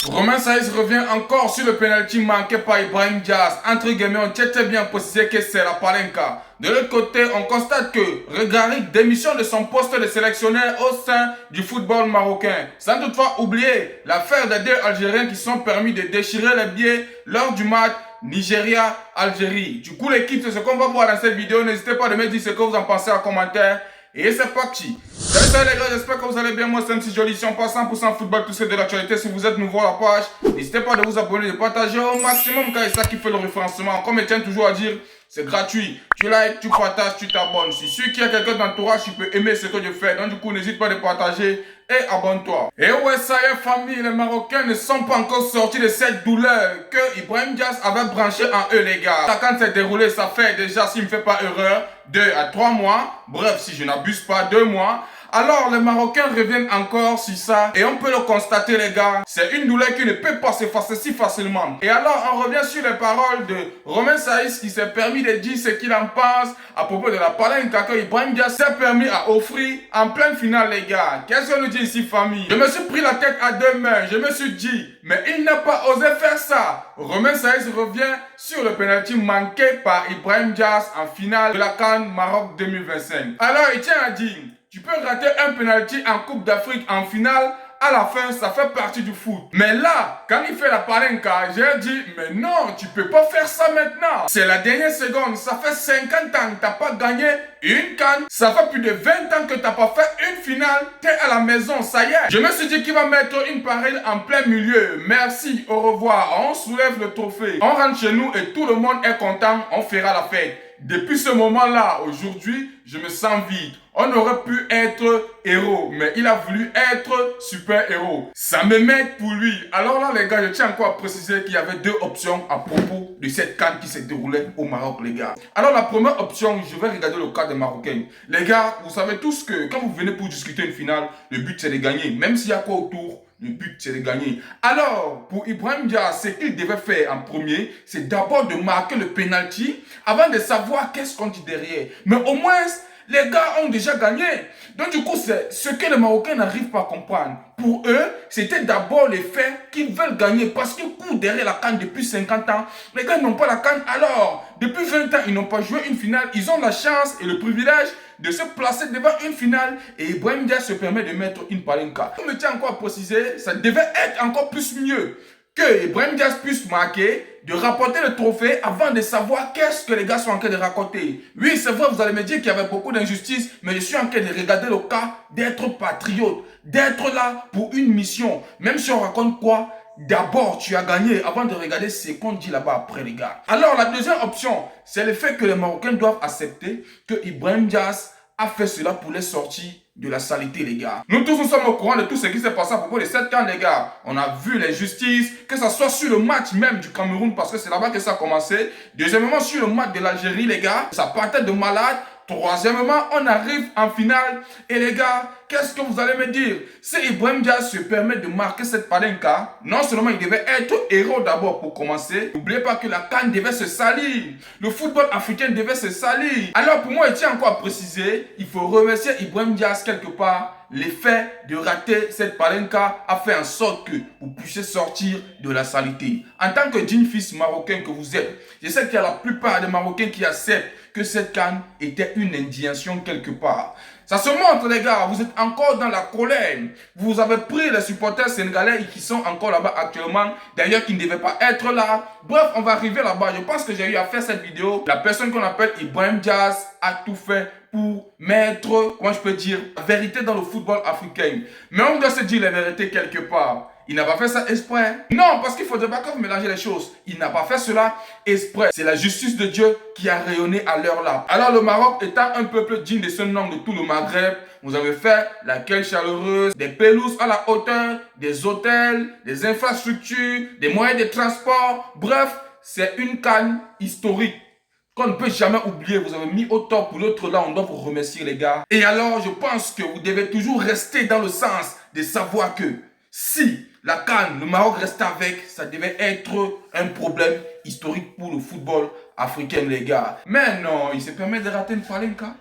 Romain Saïs revient encore sur le penalty manqué par Ibrahim Diaz. Entre guillemets, on tient très bien précisé que c'est la palenka. De l'autre côté, on constate que Regarig démissionne de son poste de sélectionneur au sein du football marocain. Sans toutefois oublier l'affaire des deux Algériens qui sont permis de déchirer les billets lors du match Nigeria-Algérie. Du coup, l'équipe, c'est ce qu'on va voir dans cette vidéo. N'hésitez pas à me dire ce que vous en pensez en commentaire. Et c'est parti. Salut les gars, j'espère que vous allez bien. Moi c'est MC Joli, si on passe 100% football, tout ce de l'actualité. Si vous êtes nouveau à la page, n'hésitez pas à vous abonner, de partager au maximum car c'est ça qui fait le référencement. Comme je tiens toujours à dire, c'est gratuit. Tu likes, tu partages, tu t'abonnes. Si sûr qu'il y a quelqu'un d'entourage qui peut aimer ce que je fais, donc du coup n'hésite pas à partager et abonne-toi. Et ouais, ça y est famille, les Marocains ne sont pas encore sortis de cette douleur que Ibrahim Diaz avait branché en eux les gars. Ça, quand c'est déroulé, ça fait déjà, s'il ne me fait pas erreur, 2 à 3 mois. Bref, si je n'abuse pas, 2 mois. Alors, les Marocains reviennent encore sur ça et on peut le constater les gars, c'est une douleur qui ne peut pas s'effacer si facilement. Et alors, on revient sur les paroles de Romain Saïs qui s'est permis de dire ce qu'il en pense à propos de la palenka que Ibrahim Diaz s'est permis à offrir en pleine finale les gars. Qu'est-ce qu'on nous dit ici famille? Je me suis pris la tête à deux mains, je me suis dit, mais il n'a pas osé faire ça. Romain Saïs revient sur le penalty manqué par Ibrahim Diaz en finale de la CAN Maroc 2025. Alors, il tient à dire, tu peux rater un penalty en Coupe d'Afrique en finale, à la fin, ça fait partie du foot. Mais là, quand il fait la palenka, j'ai dit, mais non, tu peux pas faire ça maintenant. C'est la dernière seconde, ça fait 50 ans que t'as pas gagné une CAN. Ça fait plus de 20 ans que t'as pas fait une finale. T'es à la maison, ça y est. Je me suis dit qu'il va mettre une pareille en plein milieu. Merci, au revoir. On soulève le trophée. On rentre chez nous et tout le monde est content. On fera la fête. Depuis ce moment-là, aujourd'hui, je me sens vide. On aurait pu être héros, mais il a voulu être super-héros. Ça me met pour lui. Alors là, les gars, je tiens encore à préciser qu'il y avait deux options à propos de cette CAN qui s'est déroulée au Maroc, les gars. Alors la première option, je vais regarder le cas des Marocains. Les gars, vous savez tous que quand vous venez pour discuter une finale, le but c'est de gagner. Même s'il y a quoi autour, le but, c'est de gagner. Alors, pour Ibrahim Diaz, ce qu'il devait faire en premier, c'est d'abord de marquer le penalty avant de savoir qu'est-ce qu'on dit derrière. Mais au moins, les gars ont déjà gagné. Donc du coup, c'est ce que les Marocains n'arrivent pas à comprendre. Pour eux, c'était d'abord les faits qu'ils veulent gagner. Parce qu'ils courent derrière la CAN depuis 50 ans. Les gars n'ont pas la CAN. Alors, depuis 20 ans, ils n'ont pas joué une finale. Ils ont la chance et le privilège de se placer devant une finale. Et Ibrahim Diaz se permet de mettre une palenka. Je me tiens encore à préciser, ça devait être encore plus mieux que Ibrahim Diaz puisse marquer, de rapporter le trophée avant de savoir qu'est-ce que les gars sont en train de raconter. Oui, c'est vrai, vous allez me dire qu'il y avait beaucoup d'injustice, mais je suis en train de regarder le cas d'être patriote, d'être là pour une mission. Même si on raconte quoi, d'abord tu as gagné avant de regarder ce qu'on dit là-bas après les gars. Alors la deuxième option, c'est le fait que les Marocains doivent accepter que Ibrahim Diaz a fait cela pour les sortir de la saleté, les gars. Nous tous, nous sommes au courant de tout ce qui s'est passé à propos de cette CAN, les gars. On a vu l'injustice, que ce soit sur le match même du Cameroun, parce que c'est là-bas que ça a commencé. Deuxièmement, sur le match de l'Algérie, les gars, ça partait de malade. Troisièmement, on arrive en finale. Et les gars, qu'est-ce que vous allez me dire? Si Ibrahim Diaz se permet de marquer cette palenka, non seulement il devait être héros d'abord pour commencer, n'oubliez pas que la CAN devait se salir. Le football africain devait se salir. Alors pour moi, il tient encore à préciser, il faut remercier Ibrahim Diaz quelque part. L'effet de rater cette palenka a fait en sorte que vous puissiez sortir de la saleté. En tant que digne fils marocain que vous êtes, je sais qu'il y a la plupart des Marocains qui acceptent que cette CAN était une indignation quelque part. Ça se montre les gars, vous êtes encore dans la colère. Vous avez pris les supporters sénégalais qui sont encore là-bas actuellement, d'ailleurs qui ne devaient pas être là. Bref, on va arriver là-bas. Je pense que j'ai eu à faire cette vidéo. La personne qu'on appelle Ibrahim Diaz a tout fait pour mettre, comment je peux dire, la vérité dans le football africain. Mais on doit se dire la vérité quelque part. Il n'a pas fait ça exprès. Non, parce qu'il ne faudrait pas que vous mélangez les choses. Il n'a pas fait cela exprès. C'est la justice de Dieu qui a rayonné à l'heure là. Alors le Maroc étant un peuple digne de ce nom de tout le Maghreb, vous avez fait l'accueil chaleureuse, des pelouses à la hauteur, des hôtels, des infrastructures, des moyens de transport. Bref, c'est une CAN historique qu'on ne peut jamais oublier. Vous avez mis au top pour l'autre là, on doit vous remercier les gars. Et alors, je pense que vous devez toujours rester dans le sens de savoir que si la CAN, le Maroc reste avec, ça devait être un problème historique pour le football africain, les gars. Mais non, il se permet de rater une palenka.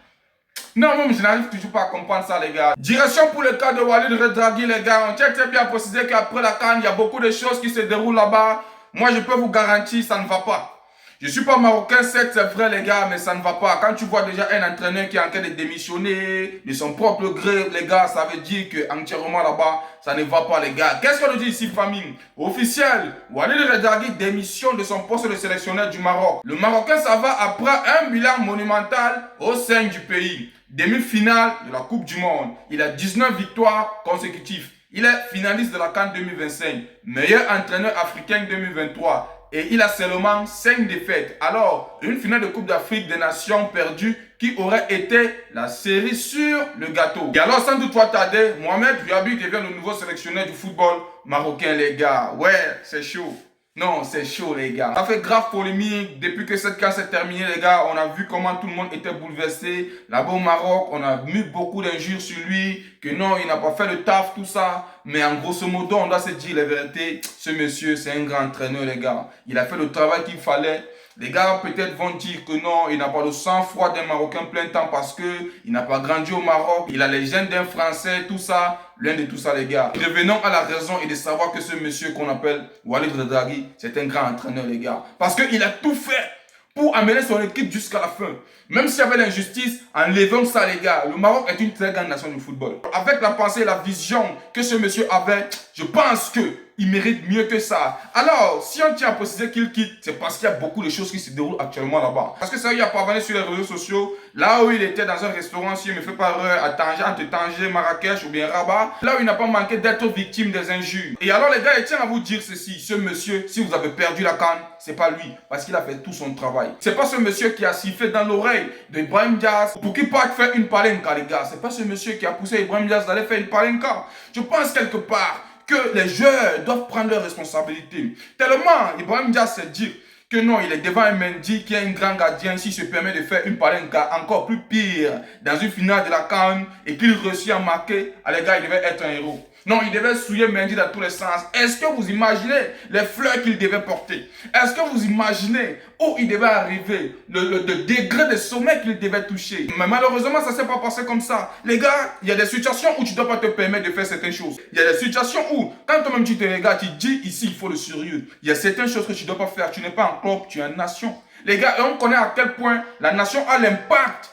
Non, même je n'arrive toujours pas à comprendre ça, les gars. Direction pour le cas de Walid Regragui, les gars. On tient très bien à préciser qu'après la CAN, il y a beaucoup de choses qui se déroulent là-bas. Moi, je peux vous garantir, ça ne va pas. Je ne suis pas marocain, c'est vrai, les gars, mais ça ne va pas. Quand tu vois déjà un entraîneur qui est en train de démissionner de son propre gré, les gars, ça veut dire qu'entièrement là-bas, ça ne va pas, les gars. Qu'est-ce qu'on nous dit ici, famille? Officiel, Walid Regragui démissionne de son poste de sélectionneur du Maroc. Le Marocain, ça va après un bilan monumental au sein du pays. Demi-finale de la Coupe du Monde. Il a 19 victoires consécutives. Il est finaliste de la CAN 2025. Meilleur entraîneur africain 2023. Et il a seulement 5 défaites. Alors, une finale de Coupe d'Afrique des Nations perdue qui aurait été la série sur le gâteau. Et alors, sans doute pas tarder, Mohamed Diaby devient le nouveau sélectionneur du football marocain, les gars. Ouais, c'est chaud. Non, c'est chaud, les gars. Ça fait grave polémique. Depuis que cette CAN s'est terminée, les gars, on a vu comment tout le monde était bouleversé. Là-bas au Maroc, on a mis beaucoup d'injures sur lui. Que non, il n'a pas fait le taf, tout ça. Mais en grosso modo, on doit se dire la vérité. Ce monsieur, c'est un grand entraîneur, les gars. Il a fait le travail qu'il fallait. Les gars peut-être vont dire que non, il n'a pas le sang-froid d'un Marocain plein temps parce qu'il n'a pas grandi au Maroc. Il a les gènes d'un Français, tout ça. L'un de tout ça, les gars. Revenons à la raison et de savoir que ce monsieur qu'on appelle Walid Regragui, c'est un grand entraîneur, les gars. Parce qu'il a tout fait pour amener son équipe jusqu'à la fin. Même s'il y avait l'injustice, enlevons ça, les gars. Le Maroc est une très grande nation du football. Avec la pensée et la vision que ce monsieur avait, je pense qu'il mérite mieux que ça. Alors, si on tient à préciser qu'il quitte, c'est parce qu'il y a beaucoup de choses qui se déroulent actuellement là-bas. Parce que ça, il a parvenu sur les réseaux sociaux. Là où il était dans un restaurant, si je ne me fais pas erreur, à Tanger, entre Tanger, Marrakech ou bien Rabat, là où il n'a pas manqué d'être victime des injures. Et alors, les gars, je tiens à vous dire ceci. Ce monsieur, si vous avez perdu la CAN, c'est pas lui. Parce qu'il a fait tout son travail. C'est pas ce monsieur qui a sifflé dans l'oreille de Brahim Diaz pour qu'il parte faire une palenka, les gars. C'est pas ce monsieur qui a poussé Brahim Diaz d'aller faire une palenka. Je pense quelque part que les joueurs doivent prendre leurs responsabilités. Tellement Ibrahim Diaz s'est dit que non, il est devant un Mendy qui est un grand gardien, s'il se permet de faire une palenka encore plus pire dans une finale de la CAN et qu'il réussit à marquer, les gars, il devait être un héros. Non, il devait souiller Mendy dans tous les sens. Est-ce que vous imaginez les fleurs qu'il devait porter? Est-ce que vous imaginez où il devait arriver, le degré de sommet qu'il devait toucher? Mais malheureusement, ça ne s'est pas passé comme ça. Les gars, il y a des situations où tu ne dois pas te permettre de faire certaines choses. Il y a des situations où, quand toi-même tu te regardes, tu dis ici, il faut le sérieux. Il y a certaines choses que tu ne dois pas faire. Tu n'es pas en club, tu es en nation. Les gars, et on connaît à quel point la nation a l'impact.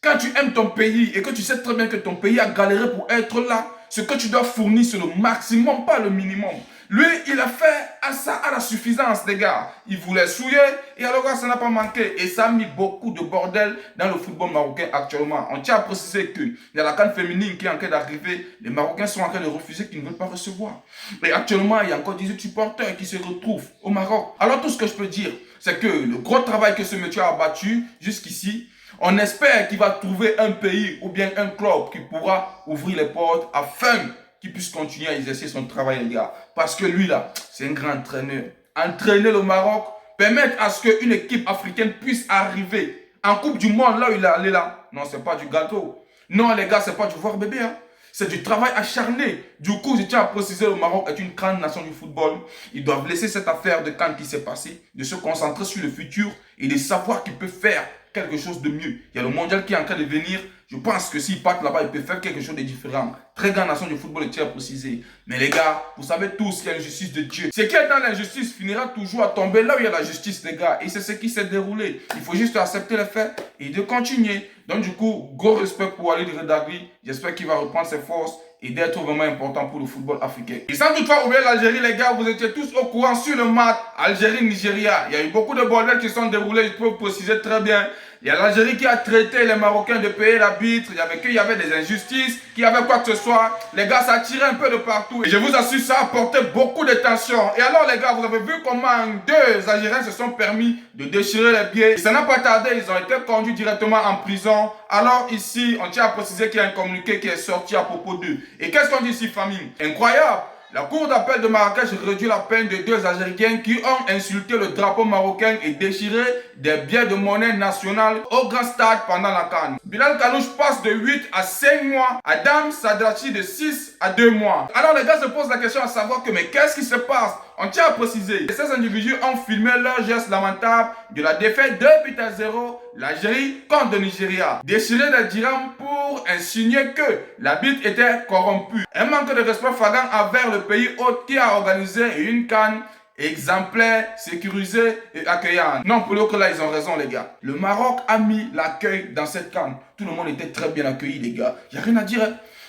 Quand tu aimes ton pays et que tu sais très bien que ton pays a galéré pour être là, ce que tu dois fournir, c'est le maximum, pas le minimum. Lui, il a fait à ça, à la suffisance, les gars. Il voulait souiller et alors ça n'a pas manqué. Et ça a mis beaucoup de bordel dans le football marocain actuellement. On tient à préciser qu'il y a la CAN féminine qui est en train d'arriver. Les Marocains sont en train de refuser, qu'ils ne veulent pas recevoir. Et actuellement, il y a encore 18 supporters qui se retrouvent au Maroc. Alors tout ce que je peux dire, c'est que le gros travail que ce monsieur a abattu jusqu'ici, on espère qu'il va trouver un pays ou bien un club qui pourra ouvrir les portes afin qu'il puisse continuer à exercer son travail, les gars. Parce que lui, là, c'est un grand entraîneur. Entraîner le Maroc, permettre à ce qu'une équipe africaine puisse arriver en Coupe du Monde, là où il est allé là. Non, c'est pas du gâteau. Non, les gars, c'est pas du voir bébé, hein. C'est du travail acharné. Du coup, je tiens à préciser, le Maroc est une grande nation du football. Ils doivent laisser cette affaire de CAN qui s'est passée, de se concentrer sur le futur et de savoir qu'ils peuvent faire quelque chose de mieux. Il y a le mondial qui est en train de venir. Je pense que s'ils partent là-bas, ils peuvent faire quelque chose de différent. Très grande nation du football, je tiens à préciser. Mais les gars, vous savez tous qu'il y a une justice de Dieu. Ce qui est dans l'injustice finira toujours à tomber là où il y a la justice, les gars. Et c'est ce qui s'est déroulé. Il faut juste accepter les faits et de continuer. Donc du coup, gros respect pour Walid Regragui. J'espère qu'il va reprendre ses forces et d'être vraiment important pour le football africain. Et sans toutefois oublier l'Algérie, les gars, vous étiez tous au courant sur le match Algérie-Nigeria. Il y a eu beaucoup de bordels qui sont déroulés, je peux vous préciser très bien. Il y a l'Algérie qui a traité les Marocains de payer l'arbitre. Il y avait des injustices, qu'il y avait quoi que ce soit. Les gars, ça tirait un peu de partout. Et je vous assure, ça a apporté beaucoup de tension. Et alors, les gars, vous avez vu comment deux Algériens se sont permis de déchirer les billets. Et ça n'a pas tardé, ils ont été conduits directement en prison. Alors ici, on tient à préciser qu'il y a un communiqué qui est sorti à propos d'eux. Et qu'est-ce qu'on dit ici, famille? Incroyable! La cour d'appel de Marrakech réduit la peine de deux Algériens qui ont insulté le drapeau marocain et déchiré des billets de monnaie nationale au grand stade pendant la CAN. Bilal Kanouche passe de 8 à 5 mois. Adam Sadrachi de 6 à 2 mois. Alors les gars se posent la question à savoir que mais qu'est-ce qui se passe? On tient à préciser. Ces individus ont filmé leur geste lamentable de la défaite 2-0 l'Algérie contre le Nigeria. Déchiré des dirhams pour insinuer que la bite était corrompue. Un manque de respect flagrant envers le pays hôte qui a organisé une CAN exemplaire, sécurisé et accueillant. Non, pour l'autre là, ils ont raison les gars. Le Maroc a mis l'accueil dans cette CAN. Tout le monde était très bien accueilli les gars. Il n'y a rien à dire.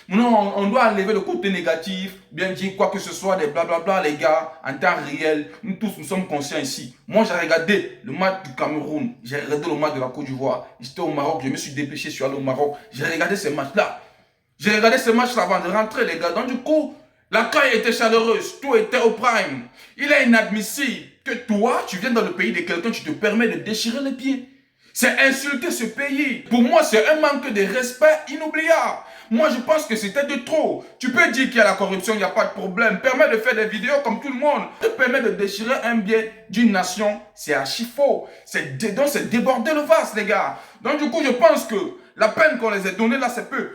Non, on doit enlever le côté négatif, bien dire quoi que ce soit, des blablabla les gars, en temps réel. Nous tous, nous sommes conscients ici. Moi, j'ai regardé le match du Cameroun, j'ai regardé le match de la Côte d'Ivoire. J'étais au Maroc, je me suis dépêché, je suis allé au Maroc. J'ai regardé ces matchs-là. J'ai regardé ces matchs-là avant de rentrer les gars. Donc du coup, l'accueil était chaleureuse, tout était au prime. Il est inadmissible que toi, tu viennes dans le pays de quelqu'un, tu te permets de déchirer les pieds. C'est insulter ce pays. Pour moi, c'est un manque de respect inoubliable. Moi, je pense que c'était de trop. Tu peux dire qu'il y a la corruption, il n'y a pas de problème. Permet de faire des vidéos comme tout le monde. Te permet de déchirer un bien d'une nation, c'est archi faux. C'est déborder le vase, les gars. Donc du coup, je pense que la peine qu'on les a donnée là, c'est peu.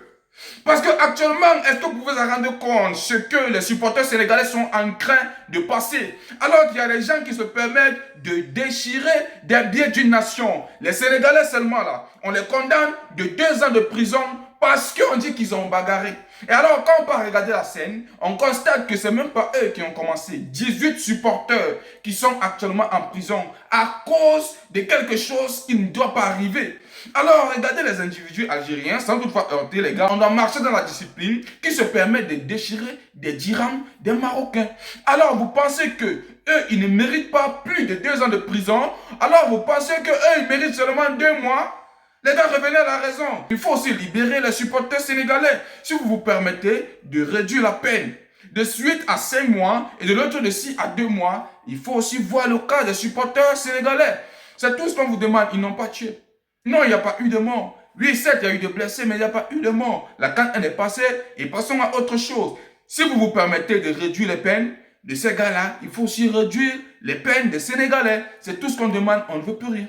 Parce que actuellement, est-ce que vous pouvez vous rendre compte ce que les supporters sénégalais sont en train de passer? Alors qu'il y a des gens qui se permettent de déchirer des biens d'une nation. Les Sénégalais seulement là, on les condamne de 2 ans de prison parce qu'on dit qu'ils ont bagarré. Et alors quand on part regarder la scène, on constate que c'est même pas eux qui ont commencé. 18 supporters qui sont actuellement en prison à cause de quelque chose qui ne doit pas arriver. Alors, regardez les individus algériens, sans toutefois heurter les gars, on doit marcher dans la discipline qui se permet de déchirer des dirhams des Marocains. Alors, vous pensez que eux, ils ne méritent pas plus de 2 ans de prison? Alors, vous pensez que eux, ils méritent seulement 2 mois? Les gars, revenez à la raison. Il faut aussi libérer les supporters sénégalais. Si vous vous permettez de réduire la peine de 8 à 5 mois et de l'autre de 6 à 2 mois, il faut aussi voir le cas des supporters sénégalais. C'est tout ce qu'on vous demande. Ils n'ont pas tué. Non, il n'y a pas eu de mort. Oui, certes, il y a eu des blessés, mais il n'y a pas eu de mort. La CAN est passée et passons à autre chose. Si vous vous permettez de réduire les peines de ces gars-là, il faut aussi réduire les peines des Sénégalais. C'est tout ce qu'on demande, on ne veut plus rien.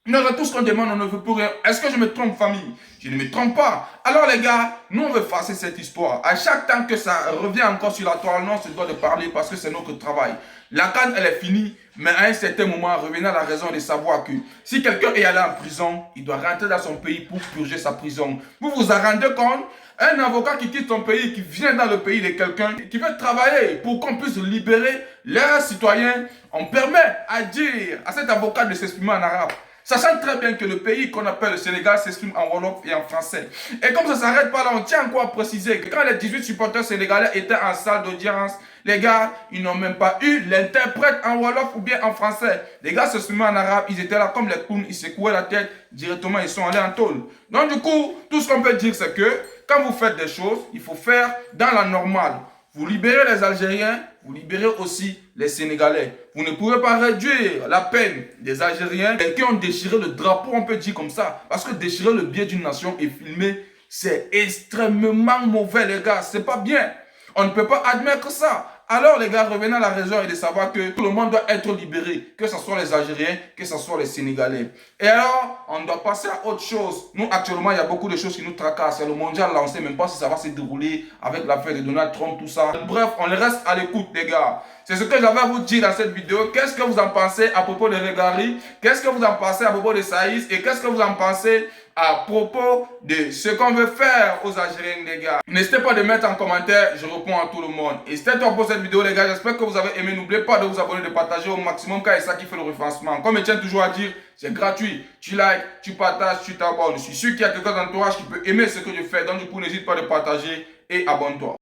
Non, c'est tout ce qu'on demande, on ne veut plus rien. Est-ce que je me trompe, famille? Je ne me trompe pas. Alors les gars, nous on veut effacer cette histoire. À chaque temps que ça revient encore sur la toile, on se doit de parler parce que c'est notre travail. La CAN, elle est finie, mais à un certain moment, revenez à la raison de savoir que si quelqu'un est allé en prison, il doit rentrer dans son pays pour purger sa prison. Vous vous en rendez compte? Un avocat qui quitte son pays, qui vient dans le pays de quelqu'un, qui veut travailler pour qu'on puisse libérer leurs citoyens, on permet à dire à cet avocat de s'exprimer en arabe. Sachant très bien que le pays qu'on appelle le Sénégal s'exprime en wolof et en français. Et comme ça ne s'arrête pas là, on tient encore à préciser que quand les 18 supporters sénégalais étaient en salle d'audience, les gars, ils n'ont même pas eu l'interprète en wolof ou bien en français. Les gars s'exprimaient en arabe, ils étaient là comme les clowns, ils secouaient la tête, directement ils sont allés en tôle. Donc du coup, tout ce qu'on peut dire c'est que quand vous faites des choses, il faut faire dans la normale. Vous libérez les Algériens, vous libérez aussi les Sénégalais. Vous ne pouvez pas réduire la peine des Algériens qui ont déchiré le drapeau, on peut dire comme ça. Parce que déchirer le bien d'une nation et filmer, c'est extrêmement mauvais les gars, c'est pas bien. On ne peut pas admettre ça. Alors les gars, revenez à la raison et de savoir que tout le monde doit être libéré, que ce soit les Algériens, que ce soit les Sénégalais. Et alors, on doit passer à autre chose. Nous, actuellement, il y a beaucoup de choses qui nous tracassent. C'est le mondial là, on ne sait même pas si ça va se dérouler avec l'affaire de Donald Trump, tout ça. Bref, on reste à l'écoute les gars. C'est ce que j'avais à vous dire dans cette vidéo. Qu'est-ce que vous en pensez à propos de Regari? Qu'est-ce que vous en pensez à propos de Saïs? Et qu'est-ce que vous en pensez à propos de ce qu'on veut faire aux Algériens, les gars? N'hésitez pas de mettre en commentaire, je réponds à tout le monde. Et c'était tout pour cette vidéo, les gars. J'espère que vous avez aimé. N'oubliez pas de vous abonner, de partager au maximum, car c'est ça qui fait le référencement. Comme je tiens toujours à dire, c'est gratuit. Tu likes, tu partages, tu t'abonnes. Je suis sûr qu'il y a quelqu'un dans l'entourage qui peut aimer ce que je fais. Donc, du coup, n'hésite pas de partager et abonne-toi.